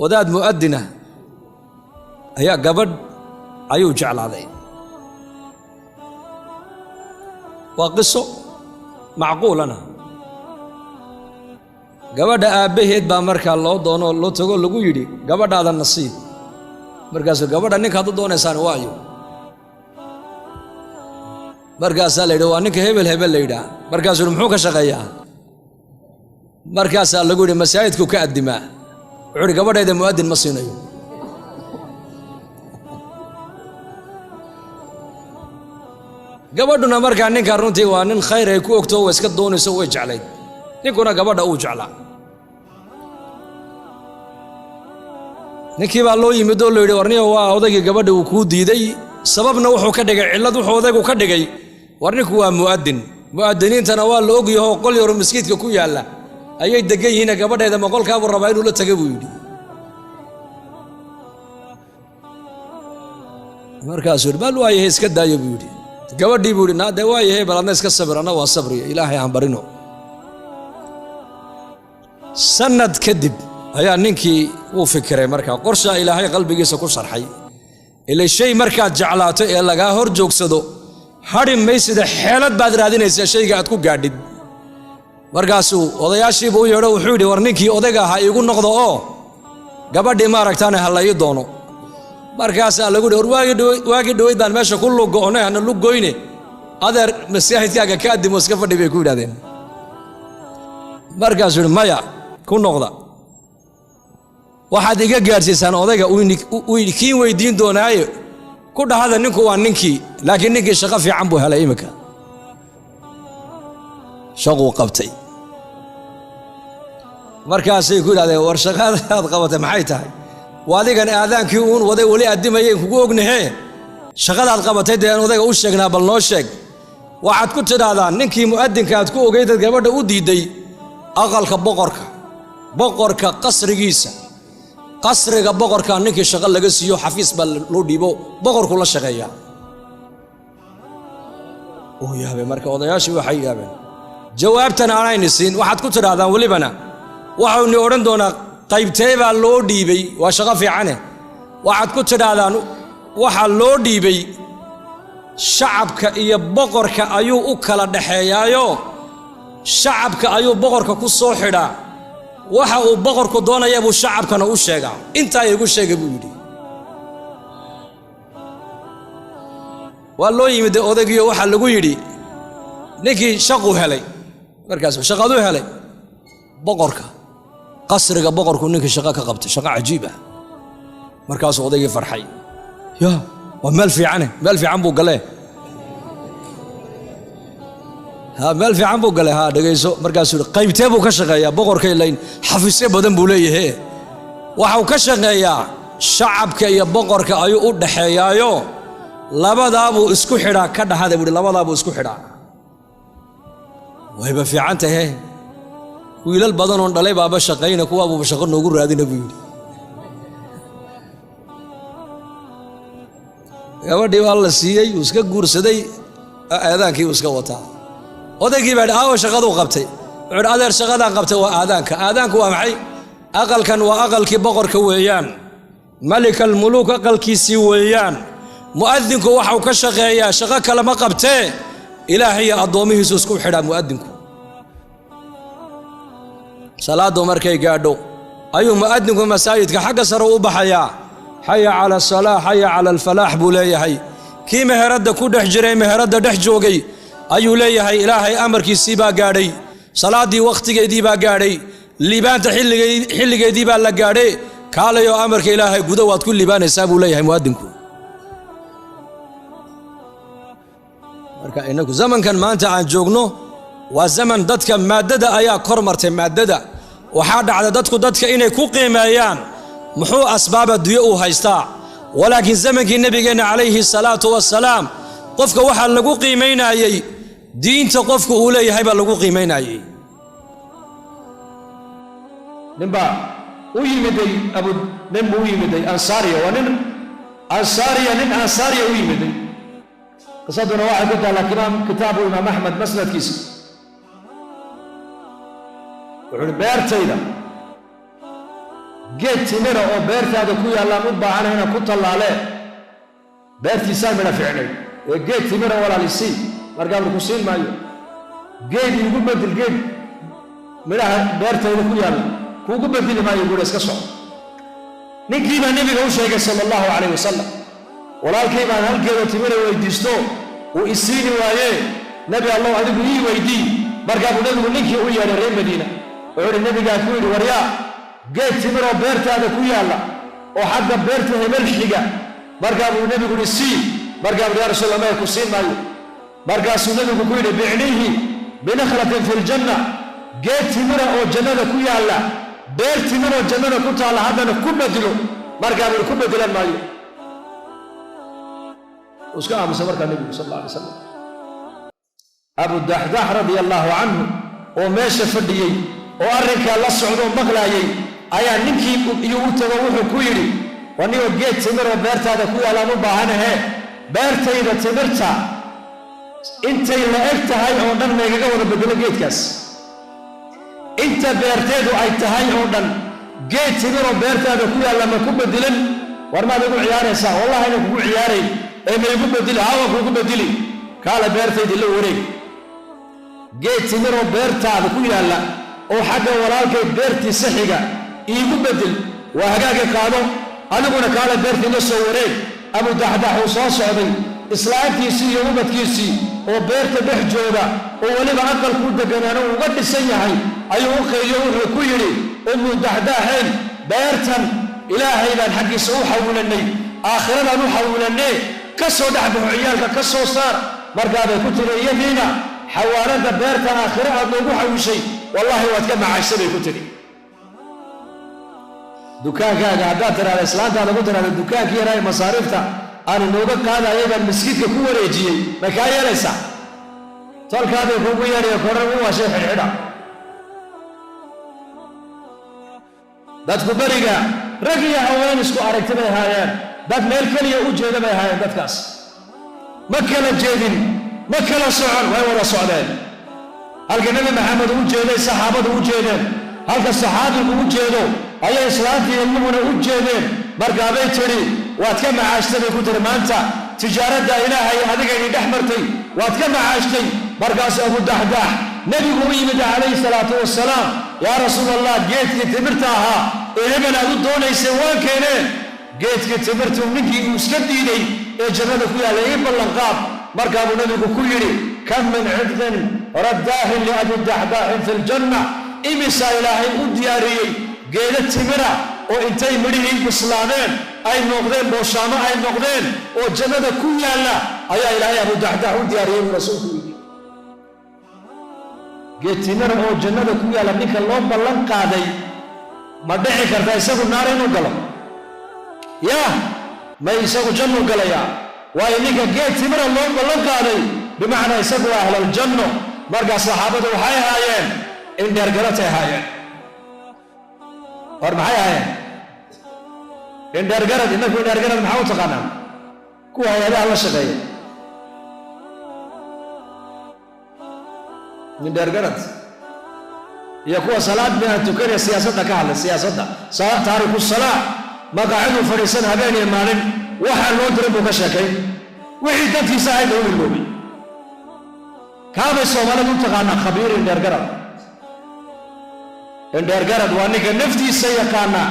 wadaad mu'adina ayaa gabadh ayuu jeclaaday. waa qiso macquulana. gabadha aabbaheed baa markaa loo doono loo tago lagu yidhi gabadhaada nasiib. markaasuu gabadha ninkaad u doonaysaan waayo. markaasaa la yidhi waa ninka hebel hebel la yidhaah. markaasuu muxuu ka shaqeeyaa? markaasaa lagu yidhi masaajidku ka addimaa. wuxuu yidhi gabadhayda mu'adin ma siinayo. gabadhuna markaa ninkaa runtii waa nin khayr ay ku ogto way iska doonayso way jeclayd. ninkuna gabadha uu jeclaa. ninkii baa loo yimid oo la yidhi warniyo waa odaygii gabadha uu kuu diiday, sababna wuxuu ka dhigay cillad wuxuu odaygu ka dhigay war ninku waa mu'adin. mu'adiniintana waa la ogyaho qol yaro masjidka ku yaalla ayay degan yihiin. gabadheeda ma qolkaabuu rabaa inuu la taga buu yidhi. markaasuu yidhi bal waayahay iska daayo buu yidhi. gabadhii buu yidhi naade waayahay bal adna iska sabir, anna waa sabriya ilaahay aan barino. sanad kadib ayaa ninkii uu fikiray markaa qorshaa ilaahay qalbigiisa ku sharxay. ilaa shay markaad jeclaato ee lagaa hor joogsado hadhi maysida xeelad baad raadinaysaa shayga aad ku gaadhid. markaasuu odayaashiiba u yeedho wuxuu yidhi war ninkii odayga ahaa iigu noqdo oo gabadhii maaragtaane ha la ii doono. markaasaa lagu yidhi war waagii dhoweyd baan meesha ku luggo'nay hana luggoyne adeer masaajidkaaga ka addimo iska fadhi bay ku yidhahdeen. markaasuu yidhi maya ku noqda, waxaad iga gaadhsiisaan odayga uu kiin weydiin doonaaye ku dhahada ninku waa ninkii, laakiin ninkii shaqo fiican buu helay. imika shaquu qabtay. markaasay ku yidhahdeen war shaqadaad qabatay maxay tahay? waa adigan aadaankii uun waday weli addimayeen kugu ognahee shaqadaad qabatay dee aan odayga u sheegnaa bal noo sheeg. waxaad ku tidhaahdaan ninkii mu'adinka aad ku ogeydad gabadha u diidday aqalka boqorka qasrigiisa, qasriga boqorka ninkii shaqo laga siiyo xafiis baa loo dhiibo boqorku la shaqeeyaa. uu yaabay marka odayaashii waxay yaabeen. jawaabtan aanayni siin waxaad ku tidhaahdaan welibana waxaynu odhan doonaa qaybtee baa loo dhiibay, waa shaqo fiicane. waxaad ku tidhaahdaan waxaa loo dhiibay shacabka iyo boqorka ayuu u kala dhaxeeyaayo shacabka ayuu boqorka ku soo xidhaa. waxa uu boqorku doonaya buu shacabkana u sheegaa. intaa igu sheega buu yidhi. waa loo yimid odaygiyo waxaa lagu yidhi ninkii shaquu helay. markaasuu shaqaduu helay boqorka qasriga boqorku ninkii shaqo ka qabtay, shaqo cajiib ah. markaasuu odaygii farxay. yaa waa meel fiicane, meel fiican buu galee. meel fiican buu galay. dhegayso. markaasuu yidhi qaybtee buu ka shaqeeyaa? boqorka ilayn xafiisyo badan buu leeyahay. waxau ka shaqeeyaa shacabka iyo boqorka ayuu u dhaxeeyaayo labadaabuu isku xidhaa. ka dhahada buu yidhi labadaabuu isku xidhaa. wayba fiican tahe. wiilal badanoon dhalay baaba shaqayna kuwaabuuba shaqo noogu raadina buu yidhi. gabadhii waa la siiyey, uu iska guursaday, aadaankii uu iska wataa. odaygii baa yidhi aawo shaqaduu qabtay. wuxuu yidhi adeer shaqadaan qabtay waa aadaanka. aadaanku waa maxay? aqalkan waa aqalkii boqorka weeyaan, malikalmuluuk aqalkiisii weeyaan. mu'adinku waxau ka shaqeeyaa shaqo kale ma qabtee ilaahay iyo addoomihiisu isku xidhaa mu'adinku. salaaddu markay gaadho ayuu mu'adinku masaajidka xagga sare u baxayaa. xaya cala asalaa, xaya cala alfalaax buu leeyahay. kii meheradda ku dhex jiray meheradda dhex joogay ayuu leeyahay ilaahay amarkiisii baa gaadhay, salaaddii wakhtigeedii baa gaadhay, liibaanta xilligeedii baa la gaadhay, kaalayoo amarka ilaahay gudo waad ku liibaanaysaa buu leeyahay mu'adinku. marka inagu zamankan maanta aan joogno waa zaman dadka maaddada ayaa kor martay. maaddada waxaa dhacda dadka inay ku qiimeeyaan muxuu asbaab adduunyo uu haystaa. walaakiin zamankii nebigeenna calayhi salaatu wassalaam qofka waxaa lagu qiimaynayey diinta qofku uu leeyahay baa lagu qiimaynayey. ninbaa u yimiday nin buu u yimiday ansaariya, waa nin ansaariya u yimiday. qisaduna waxay ku taallaa kitaabu imaam axmed masnadkiisa. wuxuu uhi geed timira oo beertaada ku yaallaan u baahan inaan ku tallaalee beertiisaa midha ficnay ee geed timira walaalisiin markaa ku siin maayo geed igu bedel geed midhaha beertayda ku yaalla kuugu bedeli maayo buuhi iska soco ninkii baa nebiga u sheegay sala allahu calayh wasalam walaalkay baan halkeeda timira weydiisto uu isiini waayee nebi allow adigu ii weydii markaa buu nebigu ninkii u yeedhay reer madiina wuxuu idhi nebigaa ku yidhi waryaa geed timiroo beertaada ku yaalla oo xagga beerta hebel xiga markaa buu nebigu yidhi sii markaa buu yaa rasuulallah maya ku siin maayo markaasuu nebigu ku yidhi bicniihi binakhlatin fi ljanna geed timira oo jannada ku yaalla beer timiroo jannada ku taalla haddana ku bedelo markaa buu ku bedelan maayo iska aamusa markaa nebigu sal alla alay wasalam abu daxdax radia allaahu canhu oo meesha fadhiyey oo arrinkaa la socdoo maqlaayay ayaa ninkii iyo u tago wuxuu ku yidhi wanigoo geed timiroo beertaada ku yaallaan u baahanahe beertayda timirta intay la eg tahay oo dhan maygaga wada bedelo geedkaas inta beerteedu ay tahay oo dhan geed timiroo beertaada ku yaalla ma ku bedelan war maad igu ciyaaraysaa wallahi inaan kugu ciyaarayn ee maygu bedeli hawa kugu bedeli kaala beertaydii la wareeg geed timiroo beertaada ku yaalla oo xagga walaalkay beertiisa xiga iigu bedel waa hagaagi qaado adiguna kaala beertii la soo wareeg abu daxdax uu soo socday islaantiisii iyo ubadkiisii oo beerta dhex jooga oo weliba aqalkuu deganaana uga dhisan yahay ayuu u qayliyo wuxuu ku yidhi umu daxdaxeen beertan ilaahay baan xaggiisa u xawilanay aakhiradan u xawilanee ka soo dhex baxo ciyaalka ka soo saar markaabay ku tiri iyadiina xawaaladda beerta aakhiro aad noogu xawishay wallaahi waad ka macayshay bay ku tiri dukaankaaga haddaad tiraahda islaantaada ku tiraahda dukaankii yaraa ee masaariifta aan inooga qaadayay baan miskiidka ku wareejiyey ma kaa yeelaysaa tolkaabay kuugu yeedhaya koran u washay xidhxidha dadku beriga rag iyo haween isku aragti bay ahaayeen dad meel keliya u jeeda bay ahaayeen dadkaas ma kala jeedin ma kala socon way wada socdeen halka nebi maxamed u jeeday saxaabadu u jeedeen halka saxaabigu u jeedo ayay islaantii ilmuhuna u jeedeen markaabay tidhi waad ka macaashtay bay ku tiri maanta tijaaradda ilaahay adigayni dhex martay waad ka macaashtay markaasuu abu daxdax nebigu u yimid calayhi salaatu wasalaam yaa rasuul allah geedkii timirta ahaa ee hebel aad u doonaysay waan keeneen geedkii timirtuu ninkii uu iska diiday ee jannada ku yaalla ii ballanqaad markaabuu nebigu ku yidhi kam min cidqin raddaahin liabi daxdaxin fi ljanna imisaa ilaahay u diyaariyey geeda timira oo intay midhihii bislaadeen ay noqdeen booshaamo ay noqdeen oo jannada ku yaalla ayaa ilaahay abu daxdax u diyaariyey buu rasuulku yidhi geed timira oo jannada ku yaalla ninka loo ballan qaaday ma dhici karta isagu naar inuu galo yaa may isagu jannu galayaa waayo ninka geed timira loo ballan qaaday bimacnaa isagu waa ahlaljanno markaa saxaabadu waxay ahaayeen indheergaratay ahaayeen war maxay ahaayeen indheergarad inaku indheergarad maxaa u taqaanaa kuwa hay-adaha la shaqeeya indheergarad iyo kuwa salaad miaan tukanaya siyaasadda ka hadlay siyaasadda taariku salaa maqaaciduu fadhiisan habeen iyo maalin waxaa loo diray buu ka sheekay wixii dadkiisa ahayd loo ilmoobay kaabay soomaalidu u taqaanaa khabiir indheergarad indheergarad waa ninka naftiisa yaqaana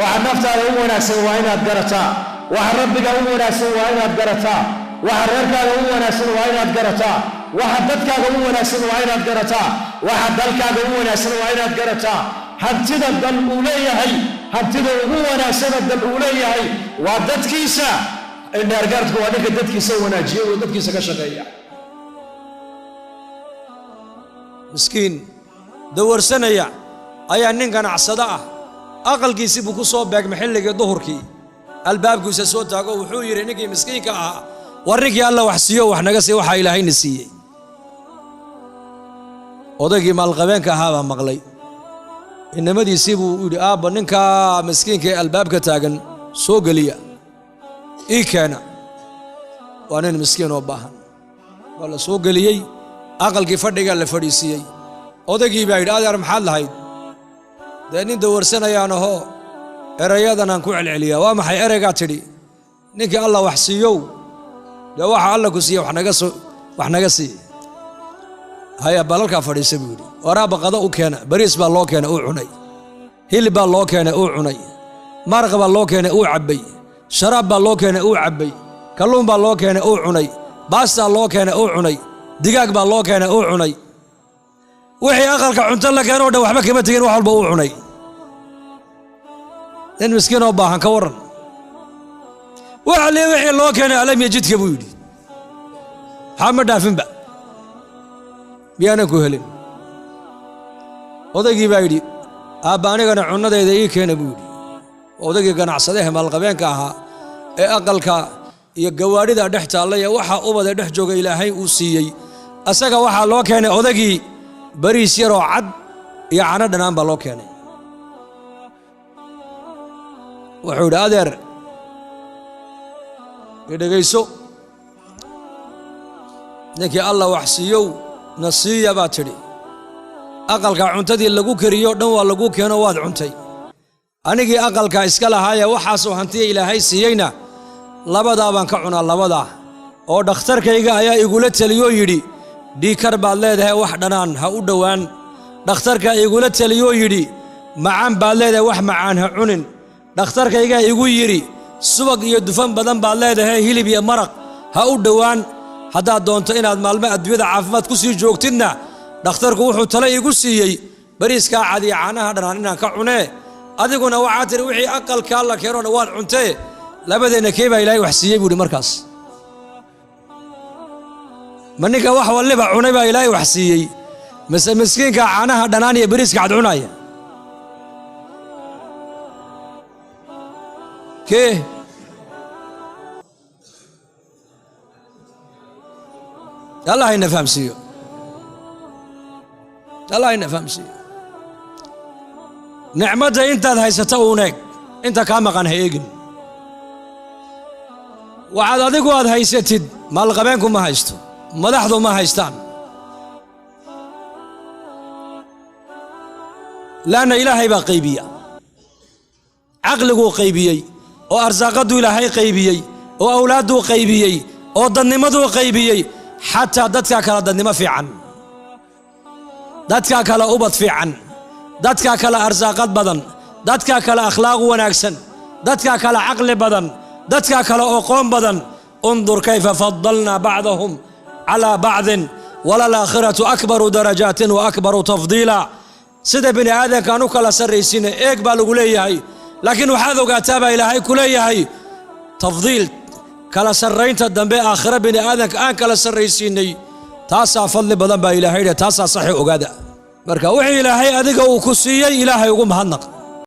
waxa naftaada u wanaagsan waa inaad garataa waxa rabbiga u wanaagsan waa inaad garataa waxa reerkaaga u wanaagsan waa inaad garataa waxa dadkaaga u wanaagsan waa inaad garataa waxa dalkaaga u wanaagsan waa inaad garataa hantida dal uu leeyahay hantida ugu wanaagsana dal uu leeyahay waa dadkiisa indheergaradku waa ninka dadkiisa wanaajiya oo dadkiisa ka shaqeeya miskiin dawarsanaya ayaa nin ganacsado ah aqalkiisii buu ku soo beegmay xilligii duhurkii albaabkiisa soo taago wuxuu yidhi ninkii miskiinka ahaa war ninkii alla wax siiyo wax naga sii waxaa ilaahayna siiyey odaygii maalqabeenka ahaa baa maqlay inamadiisii buu yidhi aabba ninkaa miskiinka ee albaabka taagan soo geliya ii keena waa nin miskiin oo baahan waa la soo geliyey aqalkii fadhigaa la fadhiisiiyey odaygii baa yidhi adeer maxaad lahayd dee nin dawarsanayaan ahoo erayadan aan ku celceliyaa waa maxay ereygaa tidhi ninkii alla wax siiyow dee waxa alla ku siiya wax naga sii haya balalkaa fadhiisa buu yidhi waraaba qada u keena bariis baa loo keenay uu cunay hilib baa loo keenay uu cunay maraq baa loo keenay uu cabbay sharaab baa loo keenay uu cabbay kalluun baa loo keenay uu cunay baastaa loo keenay uu cunay digaag baa loo keenay uu cunay wixii aqalka cunto la keenoo dhan waxba kama tegin wax walba uu cunay nin miskiin oo baahan ka warran waxa lee wixii loo keenay alam yajidka buu yidhi maxaa ma dhaafinba miyaanan ku helin odaygii baa yidhi aabba anigana cunnadayda ii keena buu yidhi odaygii ganacsadahe maalqabeenka ahaa ee aqalka iyo gawaadhida dhex taallaya waxa ubada dhex jooga ilaahay uu siiyey asaga waxaa loo keenay odagii bariis yaroo cad iyo cano dhanaan baa loo keenay wuxuu yidhi adeer idhegayso ninkii alla wax siiyow na siiya baa tidhi aqalka cuntadii lagu kariyo dhan waa lagu keeno waad cuntay anigii aqalka iska lahaayee waxaasoo hantiya ilaahay siiyeyna labadaa baan ka cunaa labadaa oo dhakhtarkayga ayaa igula teliyoo yidhi dhiikar baad leedahay wax dhanaan ha u dhowaan dhakhtarkaa igula teliyoo yidhi macaan baad leedahay wax macaan ha cunin dhakhtarkaygaa igu yidhi subag iyo dufan badan baad leedahay hilib iyo maraq ha u dhowaan haddaad doonto inaad maalmo adduunyada caafimaad ku sii joogtidna dhakhtarku wuxuu tale igu siiyey bariiskaa cadiya caanaha dhanaan inaan ka cunee adiguna waxaa tidhi wixii aqalkaa la keenoona waad cuntee labadeenna kee baa ilaahay wax siiyey buu yidhi markaas ma ninka wax walliba cunay baa ilaahay wax siiyey mise miskiinka caanaha dhanaan iyo bariiska cad cunaya kee allah hayna fahamsiiyo allah hayna fahamsiiyo nicmadda intaad haysato uun eeg inta kaa maqan ha eegin waxaad adigu aad haysatid maalqabeenku ma haysto madaxdu ma haystaan laanna ilaahay baa qaybiya caqliguu qaybiyey oo arsaaqadduu ilaahay qaybiyey oo awlaadduu qaybiyey oo dadnimaduu qaybiyey xataa dadkaa kale dadnimo fiican dadkaa kale ubad fiican dadkaa kale arsaaqad badan dadkaa kale akhlaaq wanaagsan dadkaa kale caqli badan dadkaa kale oqoon badan undur kayfa faddalnaa bacdahum calaa bacdin walalaakhiratu akbaru darajaatin wa akbaru tafdiila sida bini aadamkaan u kala sarraysiina eeg baa lagu leeyahay laakiin waxaad ogaataa baa ilaahay ku leeyahay tafdiil kala sarraynta dambe aakhira bini aadamka aan kala sarraysiinay taasaa fadli badan baa ilaahay taasaa saxi ogaada marka wixii ilaahay adiga uu ku siiyey ilaahay ugu mahadnaq